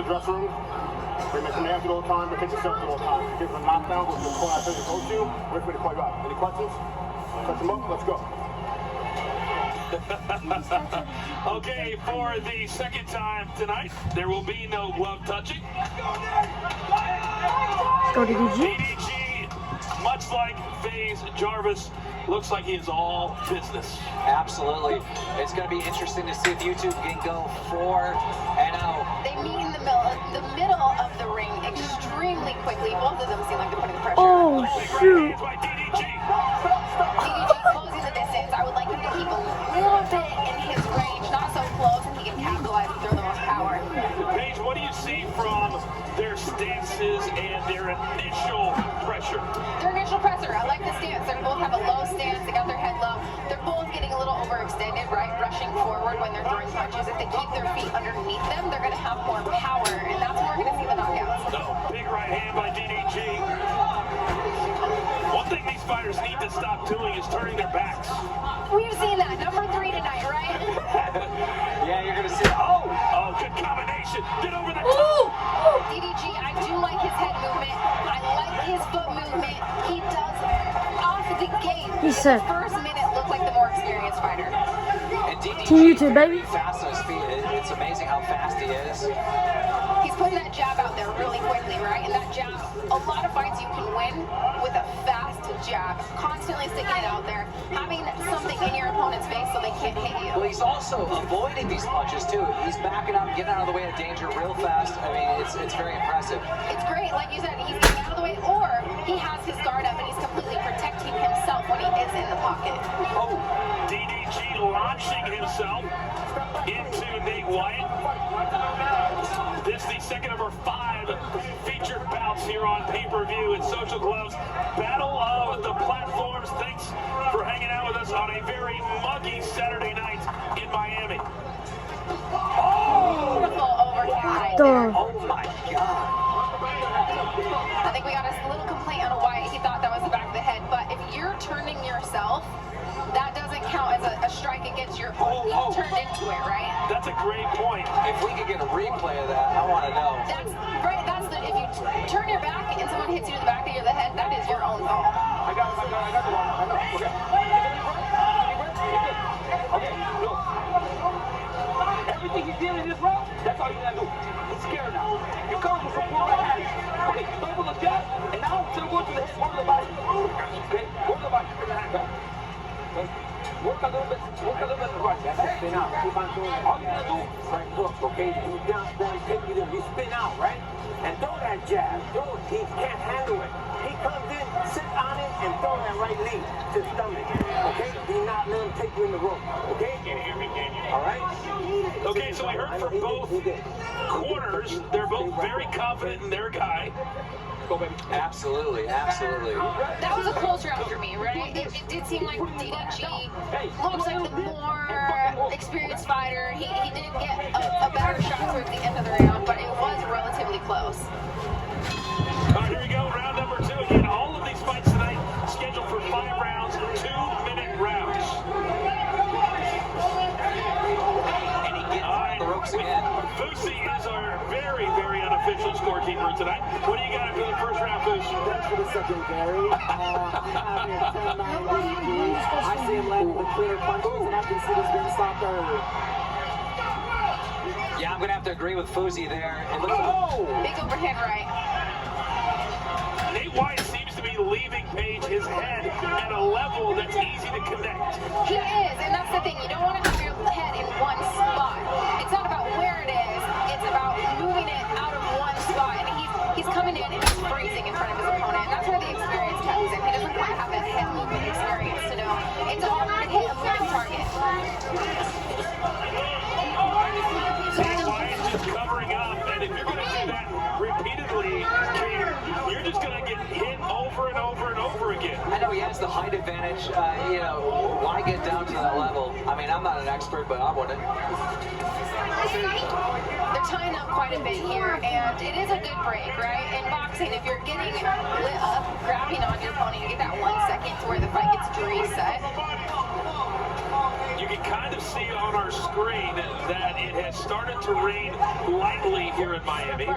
the dressing room. Bring my commands all the time, but take yourself all the time. Give them a knockdown, go to the corner I tell you to go to. Wait for me to call you out. Any questions? Touch them up, let's go. Okay, for the second time tonight, there will be no glove touching. Go to DDG. DDG, much like FaZe Jarvis, looks like he is all business. Absolutely. It's going to be interesting to see if YouTube can go 4-0. They meet in the middle of the ring extremely quickly. Both of them seem like they're putting pressure. Oh, shoot. DDG closing the distance. I would like him to keep a little bit in his range, not so close, and he can capitalize and throw the most power. Paige, what do you see from their stances and their initial pressure? Their initial pressure, I like the stance. They both have a low stance. They got their head low. They're both getting a little overextended, right? Rushing forward when they're throwing punches. If they keep their feet underneath them, they're going to have more power, and that's when we're going to see the knockouts. No, big right hand by DDG. One thing these fighters need to stop doing is turning their backs. We've seen that. Number 3 tonight, right? Yeah, you're going to see it. Oh, good combination. Get over there. DDG, I do like his head movement. I like his foot movement. He does, off the gate, He said, first minute look like the more experienced fighter. and DDG Team YouTube, baby. fast on his feet. It's amazing how fast he is. He's putting that jab out there really quickly, right? And that jab, a lot of fights you can win with a fast jab, constantly sticking it out there, having something in your opponent's face so they can't hit you. Well, he's also avoiding these punches too. He's backing up, getting out of the way of danger real fast. I mean, it's very impressive. It's great, like you said, he's getting out of the way, or he has his guard up and he's completely protecting himself when he is in the pocket. Oh, DDG launching himself into Nate Wyatt. This is the second of our 5 featured bouts here on pay-per-view and Social Gloves. Battle of the Platforms. Thanks for hanging out with us on a very muggy Saturday night in Miami. Beautiful overhand right there. Oh my God. I think we got a little complaint on Wyatt. He thought that was the back of the head, but if you're turning yourself, that doesn't count as a strike against your opponent. You turned into it, right? That's a great point. If we could get a replay of that, I want to know. That's right. That's the, if you turn your back and someone hits you in the back of the head, that is your own fault. I got the one. I know. Okay. Okay, look. Everything he did in this round, that's all you gotta do. He's scared now. You come with some full right hand. Okay, double the jab, and now instead of going to the head, go to the body. Okay, go to the body. Okay. Work a little bit right. That's it, spin out. Keep on doing it. All you gotta do, right hook, okay? You down, take it in. You spin out, right? And throw that jab. Throw it. He can't handle it. He comes in, sit on it, and throw that right knee to the stomach. Okay? Do not let him take you in the rope. Okay? All right? Okay, so we heard from both corners. They're both very confident in their guy. Go, baby. Absolutely, absolutely. That was a close round for me, right? It did seem like DDG looks like the more experienced fighter. He did get a better shot towards the end of the round, but it was relatively close. All right, here we go. Round number 2. Again, all of these fights tonight scheduled for 5 rounds, 2-minute rounds. And he gets on the ropes again. Fusi is our very, very unofficial scorekeeper tonight. What do you got after the first round, Fusi? Thanks for the secondary. I see him landing the cleaner punches, and I can see this being stopped early. Yeah, I'm going to have to agree with Fusi there. It looks Big overhand right. Nate Wyatt seems to be leaving Paige his head at a level that's easy to connect. He is, and that's the thing. You don't want to have your head in one spot. It's not about where it is. It's about moving it out of one spot. And he's coming in and he's freezing in front of his opponent. And that's where the experience comes in. He doesn't quite have that head movement experience to know it's harder to hit a moving target. Nate Wyatt just covering up, and if you're going to do that repeatedly, you're just going to get hit over and over and over again. I know he has the height advantage. You know, why get down to that level? I mean, I'm not an expert, but I wouldn't. They're tying up quite a bit here, and it is a good break, right? In boxing, if you're getting lit up, grabbing on your opponent, you get that 1 second to where the fight gets reset. you can kind of see on our screen that it has started to rain lightly here in Miami,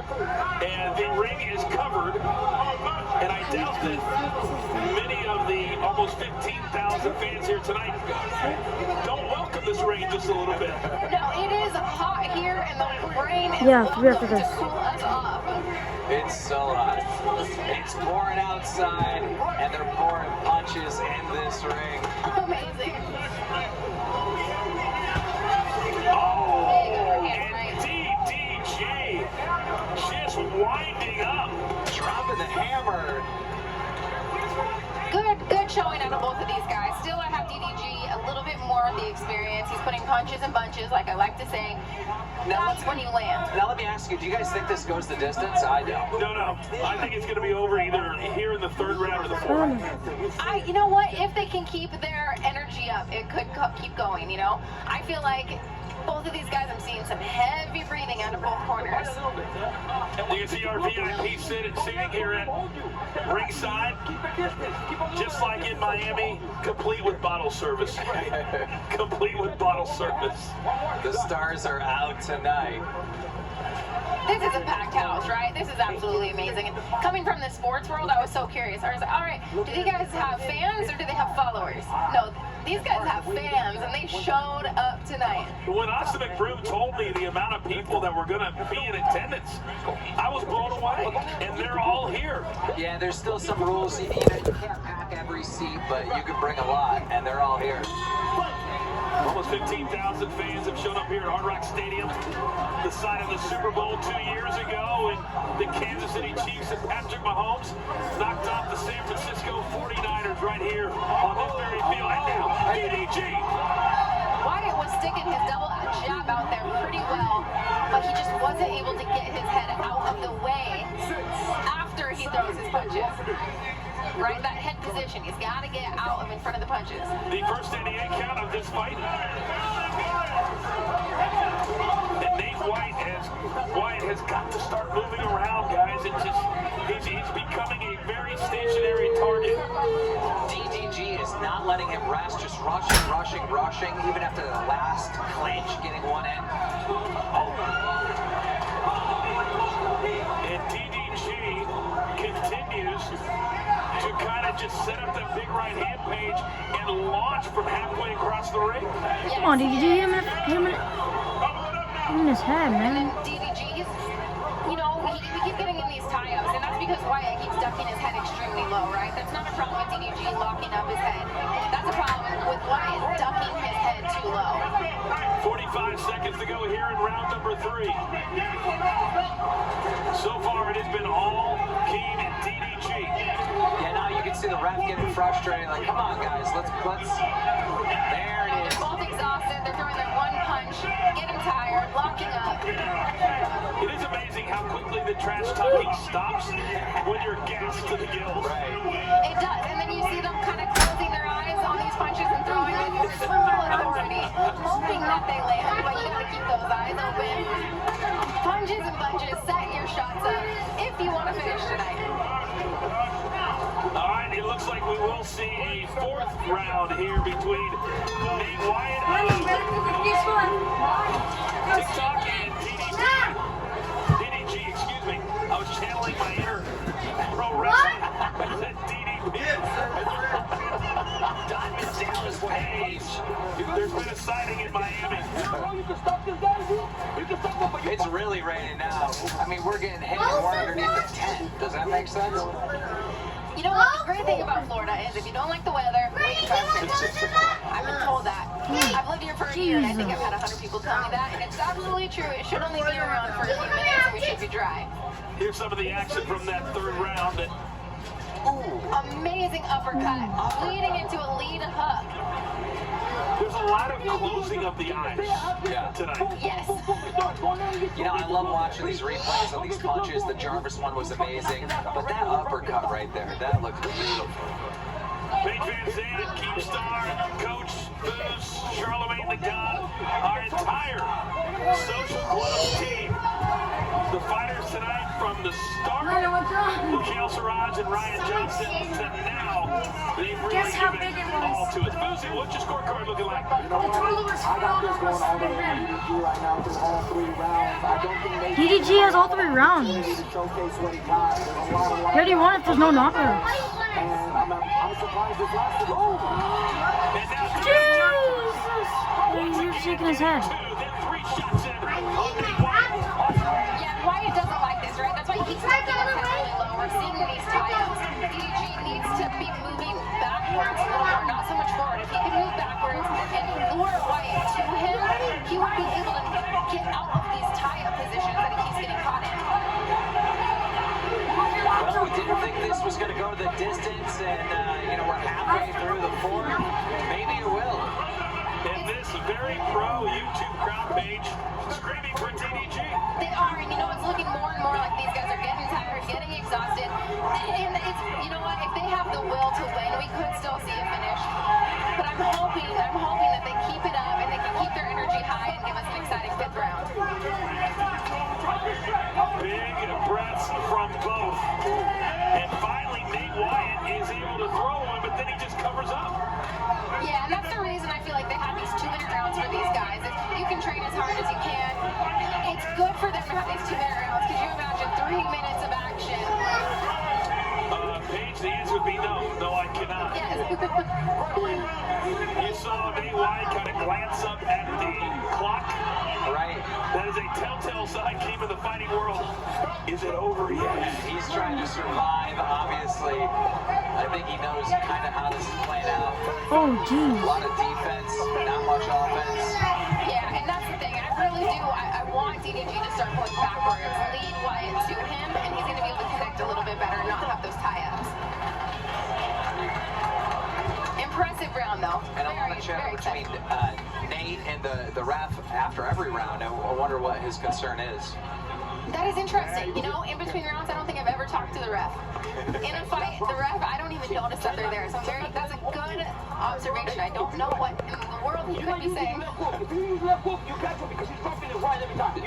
and the ring is covered, and I doubt that many of the almost 15,000 fans here tonight don't welcome this rain just a little bit. No, it is hot here, and the rain is Yeah, 3 after welcome this. to cool us off. It's so hot. It's pouring outside, and they're pouring punches in this ring. Amazing. Oh, Big overhand and right. DDG just winding up. Dropping the hammer. Good showing out of both of these guys. Still, I have DDG a little bit more of the experience. He's putting punches and bunches, like I like to say. That's when you land. Now let me ask you, do you guys think this goes the distance? I don't. No. I think it's going to be over either here in the third round or the fourth. You know what? If they can keep their energy up, it could keep going, you know? I feel like both of these guys, I'm seeing some heavy breathing out of both corners. You can see our VIP seating here at ringside, just like in Miami, complete with bottle service. Complete with bottle service. The stars are out tonight. This is a packed house, right? This is absolutely amazing. And coming from the sports world, I was so curious. I was like, all right, do these guys have fans or do they have followers? No, these guys have fans, and they showed up tonight. When Austin McBroom told me the amount of people that were going to be in attendance, I was blown away, and they're all here. Yeah, there's still some rules. You can't pack every seat, but you can bring a lot, and they're all here. Almost 15,000 fans have shown up here at Hard Rock Stadium, the site of the Super Bowl 2 years ago, and the Kansas City Chiefs and Patrick Mahomes knocked off the San Francisco 49ers right here on this very field. And now, DDG. Wyatt was sticking his double jab out there pretty well, but he just wasn't able to get his head out of the way after he throws his punches. Right, that head position. He's got to get out of in front of the punches. The first NDA count of this fight. And Nate Wyatt has got to start moving around, guys. He's becoming a very stationary target. DDG is not letting him rest, just rushing, even after the last clinch, getting one in. And DDG continues to kind of just set up that big right hand page and launch from halfway across the ring. Come on, DDG, hit him in his head, And man. then DDG, you know, we keep getting in these tie-ups, and that's because Wyatt keeps ducking his head extremely low, right? That's not a problem with DDG locking up his head. That's a problem with Wyatt ducking his head too low. 45 seconds to go here in round number 3. So far, it has been all Keen and DDG. Yeah, now you can see the ref getting frustrated. Like, come on, guys, let's. There it is. They're both exhausted. They're throwing their one punch, getting tired, locking up. It is amazing how quickly the trash talking stops when you're gassed to the gills. Right. It does, and then you see them kind of closing their eyes on these punches and throwing it with full authority, hoping that they land, but you gotta keep those eyes open. Punches and bunches, set your shots up if you want to finish tonight. All right, it looks like we will see a 4th round here between Nate Wyatt of TikTok and DDG, excuse me. I was channeling my inner pro wrestling. I said DDP. Diamond Dallas Page. There's been a sighting in Miami. It's really raining now. I mean, we're getting hit and we're underneath the tent. Does that make sense? You know what? The great thing about Florida is if you don't like the weather, wait and trust it. I've been told that. I've lived here for a year, and I think I've had 100 people tell me that, and it's absolutely true. It should only be around for a few minutes, and we should be dry. Here's some of the action from that 3rd round. Amazing uppercut, leading into a lead hook. There's a lot of closing of the eyes tonight. Yes. You know, I love watching these replays of these punches. The Jarvis one was amazing, but that uppercut right there, that looked beautiful. Paige Van Zandt, Keemstar, Coach Foos, Charlemagne the God, our entire Social Club team. The fighters tonight from the start, Mikhail Siraj and Ryan Johnson, to now, they've really Guess how given big it it all was. to us. Boozy, what's your scorecard looking like? You know what? I got this going all the way to DDG right now through all 3 rounds. I don't think they DDG has all 3 rounds. need to showcase what he got. There's a lot of He already won if there's no knockouts. and I'm surprised this lasted long. And now Jesus! He's shaking his head. 2, then 3 shots in on Nate Wyatt. Yeah, Wyatt doesn't like this, right? That's why he keeps taking his head really low. We're seeing these tie-ups. DDG needs to be moving backwards a little more, not so much forward. If he can move backwards and lure Wyatt to him, he would be able to get out of these tie-up positions that he keeps getting caught in. Well, we didn't think this was going to go to the distance, and we're halfway through the 4th. Maybe it will. And this very pro YouTube crowd page screaming for DDG. They are, and it's looking more and more like these guys are getting tired, getting exhausted. And it's, if they have the will to win, we could still see a finish. But I'm hoping that they keep it up and they can keep their energy high and give us an exciting 5th round. Big breaths from both. And finally, Nate Wyatt is able to throw one, but then he just covers up. Yeah, and that's the reason I feel like they have these 2-minute rounds for these guys. If you can train as hard as you can, it's good for them to have these 2-minute rounds. Could you imagine 3 minutes of action? Paige, the answer would be no. No, I cannot. Yes. You saw Nate Wyatt kind of glance up at the clock. Right? That is a telltale sign, Keem, in the fighting world. Is it over yet? He's trying to survive, obviously. I think he knows kind of how this is playing out. Oh, A jeez. lot of defense, not much offense. Yeah, and that's the thing. I really do. I want DDG to start pulling backwards, lead Wyatt to him, and he's going to be able to connect a little bit better and not have those tie-ups. Impressive round, though. And a lot of chat between Nate and the ref after every round. I wonder what his concern is. That is interesting. In between rounds, I don't think I've ever talked to the ref. In a fight, the ref, I don't even notice that they're there. So that's a good observation. I don't know what in the world he could be saying.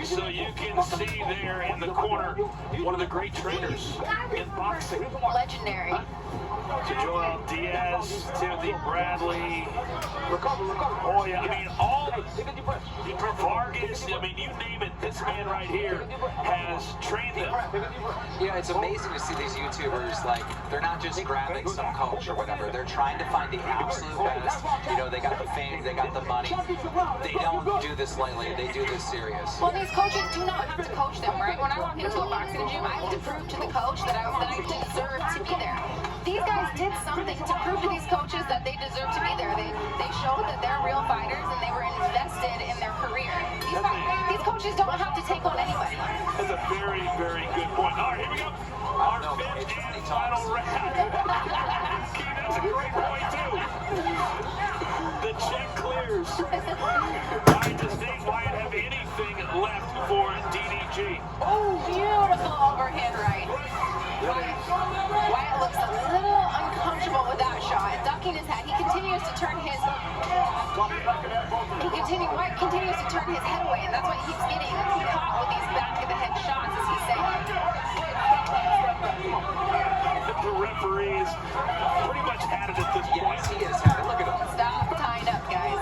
So you can see there in the corner one of the great trainers in boxing. Legendary. To Joel Diaz, Timothy Bradley. Oh yeah, I mean all Vargas, I mean you name it, this man right here has trained them. Yeah, it's amazing to see these YouTubers, like, they're not just grabbing some coach or whatever. They're trying to find the absolute best. They got the fame, they got the money. They don't do this lightly, they do this serious. Well, these coaches do not have to coach them, right? When I walk into a boxing gym, I have to prove to the coach that I deserve to be there. These guys did something to prove to these coaches that they deserve to be there. They showed that they're real fighters and they were invested in their career. These coaches don't have to take on anybody. That's a very, very good point. All right, here we go. Our 5th and final round. Keith, that's a great point too. The check clears. Does Nate Wyatt have anything left for DDG? Oh, beautiful overhand right. Wyatt looks a little uncomfortable with that shot, ducking his head. He continues to turn his. Wyatt continues to turn his head away, and that's why he keeps getting caught with these back of the head shots, as he's saying. The referee is pretty much had it at this point. Yes, he is. Look at him. Stop tying up, guys.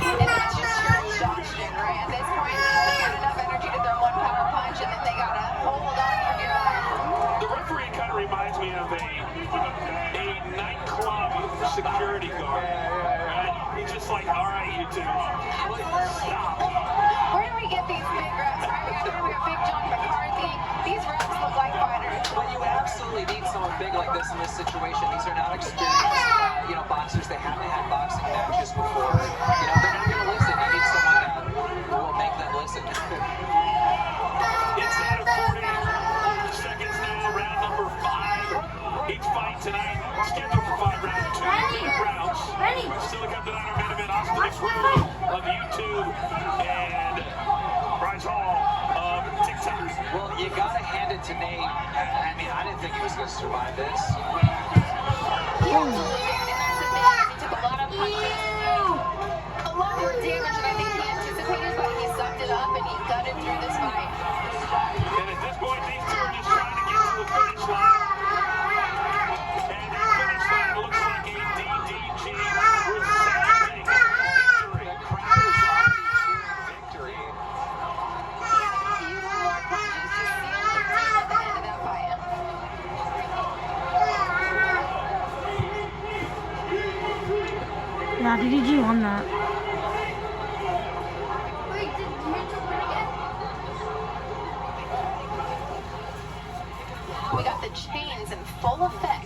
And that's just sheer exhaustion, right? At this point, they got enough energy to throw one power punch, and then they gotta hold on for dear life. The referee kind of reminds me of a nightclub security guard. Right? He's just like, all right, you two. Stop. Where do we get these big refs, right? We got Big John McCarthy. These refs look like fighters. But you absolutely need someone big like this in this situation. These are not experienced, boxers. They haven't had boxing matches before. They're not going to listen. You need someone that will make them listen. Inside of 40 seconds now, round number 5. Each fight tonight scheduled for 5 rounds, 2-minute rounds. Still come tonight our main event, Austin McBroom of YouTube and Bryce Hall of TikTok. Well, you got to hand it to Nate. I mean, I didn't think he was going to survive this. He absolutely did, and that's the thing. He took a lot of punches, a lot more damage than I think he anticipated, but he sucked it up and he gutted through this fight. Yeah, DDG won that. We got the chains in full effect.